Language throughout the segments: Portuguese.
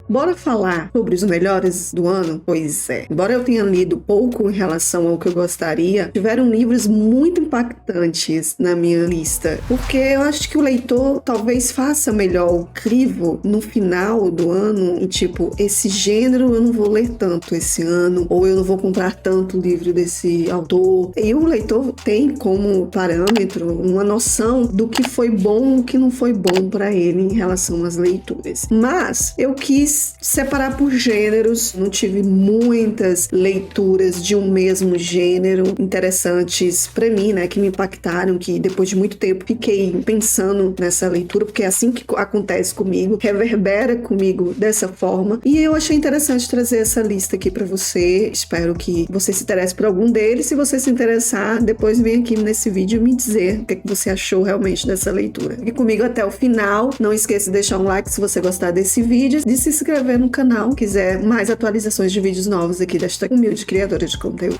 Bora falar sobre os melhores do ano? Pois é. Embora eu tenha lido pouco em relação ao que eu gostaria, tiveram livros muito impactantes na minha lista, porque eu acho que o leitor talvez faça melhor o crivo no final do ano, e tipo, esse gênero eu não vou ler tanto esse ano, ou eu não vou comprar tanto livro desse autor. E o leitor tem como parâmetro uma noção do que foi bom e o que não foi bom para ele em relação às leituras. Mas eu quis separar por gêneros, não tive muitas leituras de um mesmo gênero interessantes para mim, né, que me impactaram, que depois de muito tempo fiquei pensando nessa leitura, porque é assim que acontece comigo, reverbera comigo dessa forma, e eu achei interessante trazer essa lista aqui para você. Espero que você se interesse por algum deles. Se você se interessar, depois vem aqui nesse vídeo me dizer o que você achou realmente dessa leitura. Fique comigo até o final, não esqueça de deixar um like se você gostar desse vídeo, de se inscrever no canal, quiser mais atualizações de vídeos novos aqui desta humilde criadora de conteúdo.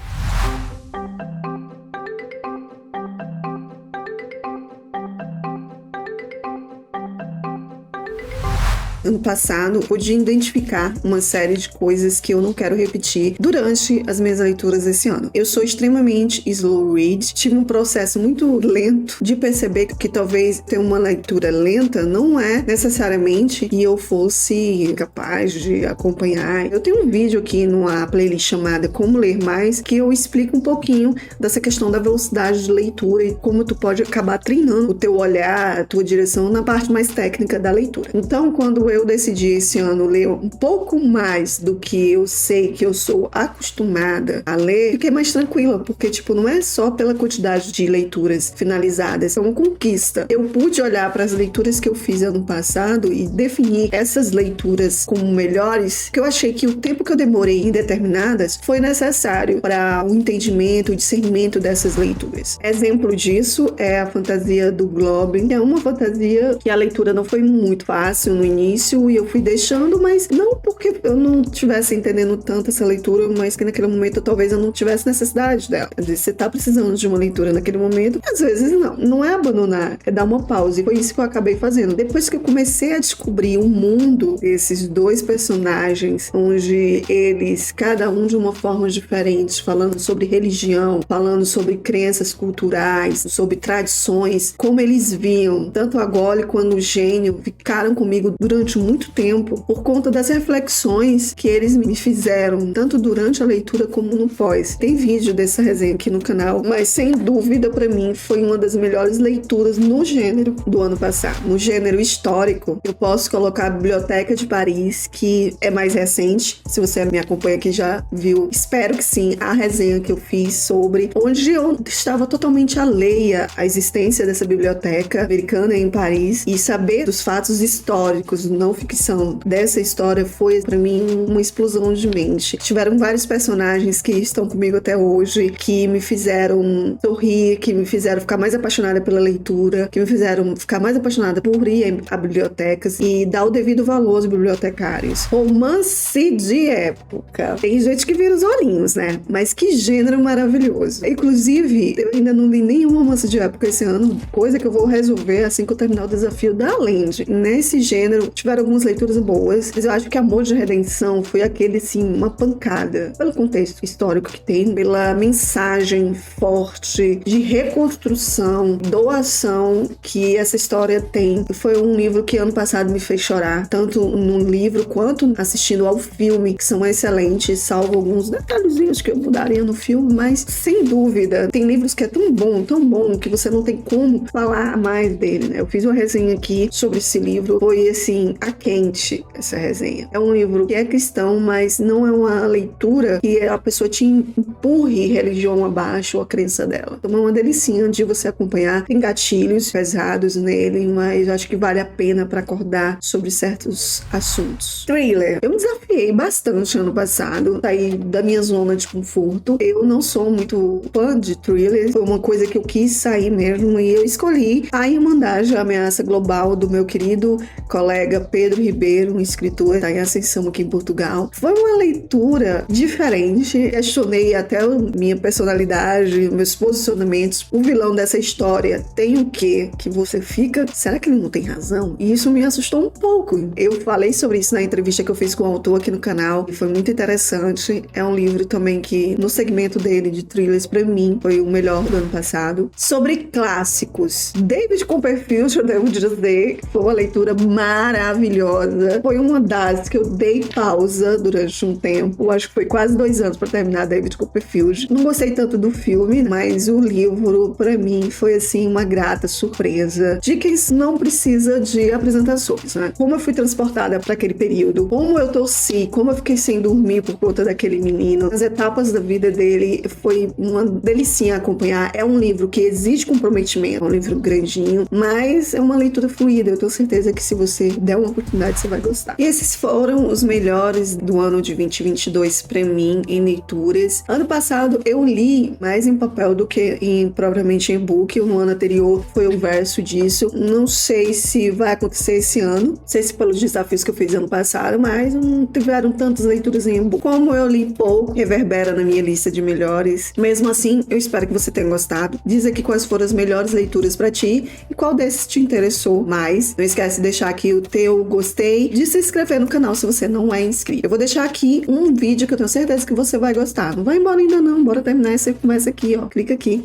Ano passado, pude identificar uma série de coisas que eu não quero repetir durante as minhas leituras esse ano. Eu sou extremamente slow read, tive um processo muito lento de perceber que talvez ter uma leitura lenta não é necessariamente que eu fosse capaz de acompanhar. Eu tenho um vídeo aqui numa playlist chamada Como Ler Mais, que eu explico um pouquinho dessa questão da velocidade de leitura e como tu pode acabar treinando o teu olhar, a tua direção na parte mais técnica da leitura. Então, quando eu decidi esse ano ler um pouco mais do que eu sei que eu sou acostumada a ler, fiquei mais tranquila, porque tipo, não é só pela quantidade de leituras finalizadas, é uma conquista. Eu pude olhar para as leituras que eu fiz ano passado e definir essas leituras como melhores, que eu achei que o tempo que eu demorei em determinadas foi necessário para o entendimento, o discernimento dessas leituras. Exemplo disso é a fantasia do Goblin, que é uma fantasia que a leitura não foi muito fácil no início, e eu fui deixando, mas não porque eu não estivesse entendendo tanto essa leitura, mas que naquele momento talvez eu não tivesse necessidade dela. Às vezes você tá precisando de uma leitura naquele momento, às vezes não. Não é abandonar, é dar uma pausa, e foi isso que eu acabei fazendo. Depois que eu comecei a descobrir o mundo desses dois personagens, onde eles, cada um de uma forma diferente, falando sobre religião, falando sobre crenças culturais, sobre tradições, como eles viam, tanto a Goli quanto o Gênio ficaram comigo durante muito tempo, por conta das reflexões que eles me fizeram, tanto durante a leitura como no pós. Tem vídeo dessa resenha aqui no canal, mas sem dúvida para mim foi uma das melhores leituras no gênero do ano passado. No gênero histórico, eu posso colocar a Biblioteca de Paris, que é mais recente. Se você me acompanha aqui já viu, espero que sim, a resenha que eu fiz sobre, onde eu estava totalmente alheia à existência dessa biblioteca americana em Paris, e saber dos fatos históricos, não ficção dessa história foi pra mim uma explosão de mente. Tiveram vários personagens que estão comigo até hoje, que me fizeram sorrir, que me fizeram ficar mais apaixonada pela leitura, que me fizeram ficar mais apaixonada por ir a bibliotecas e dar o devido valor aos bibliotecários. Romance de época. Tem gente que vira os olhinhos, né? Mas que gênero maravilhoso. Inclusive, eu ainda não li nenhum romance de época esse ano, coisa que eu vou resolver assim que eu terminar o desafio da Land. Nesse gênero, tiveram algumas leituras boas, mas eu acho que Amor de Redenção foi aquele, assim, uma pancada. Pelo contexto histórico que tem, pela mensagem forte de reconstrução, doação que essa história tem. Foi um livro que ano passado me fez chorar, tanto no livro quanto assistindo ao filme, que são excelentes, salvo alguns detalhezinhos que eu mudaria no filme, mas sem dúvida, tem livros que é tão bom, que você não tem como falar mais dele, né? Eu fiz uma resenha aqui sobre esse livro, foi assim, a quente essa resenha. É um livro que é cristão, mas não é uma leitura que a pessoa te empurre religião abaixo ou a crença dela. Então é uma delicinha de você acompanhar. Tem gatilhos pesados nele, mas eu acho que vale a pena para acordar sobre certos assuntos. Thriller. Eu me desafiei bastante ano passado, saí da minha zona de conforto. Eu não sou muito fã de thriller, foi uma coisa que eu quis sair mesmo, e eu escolhi A Irmandade, a Ameaça Global, do meu querido colega Pedro Pedro Ribeiro, um escritor, está em ascensão aqui em Portugal. Foi uma leitura diferente, questionei até a minha personalidade, meus posicionamentos. O vilão dessa história tem o quê? Que você fica, será que ele não tem razão? E isso me assustou um pouco. Eu falei sobre isso na entrevista que eu fiz com o autor aqui no canal, e foi muito interessante. É um livro também que, no segmento dele de thrillers, pra mim, foi o melhor do ano passado. Sobre clássicos, David Copperfield, eu devo dizer, foi uma leitura maravilhosa. Foi uma das que eu dei pausa durante um tempo, acho que foi quase 2 anos para terminar David Copperfield. Não gostei tanto do filme, mas o livro, pra mim, foi assim uma grata surpresa. Dicas não precisa de apresentações, né? Como eu fui transportada para aquele período, como eu torci, como eu fiquei sem dormir por conta daquele menino, as etapas da vida dele, foi uma delicinha acompanhar. É um livro que exige comprometimento, é um livro grandinho, mas é uma leitura fluida. Eu tenho certeza que se você der uma oportunidade, você vai gostar. E esses foram os melhores do ano de 2022 para mim em leituras. Ano passado eu li mais em papel do que propriamente em e-book. No ano anterior foi o verso disso. Não sei se vai acontecer esse ano, não sei se pelos desafios que eu fiz ano passado, mas não tiveram tantas leituras em e-book. Como eu li pouco, reverbera na minha lista de melhores. Mesmo assim, eu espero que você tenha gostado. Diz aqui quais foram as melhores leituras para ti e qual desses te interessou mais. Não esquece de deixar aqui o teu gostei, de se inscrever no canal se você não é inscrito. Eu vou deixar aqui um vídeo que eu tenho certeza que você vai gostar. Não vai embora ainda não, bora terminar essa conversa aqui, ó. Clica aqui.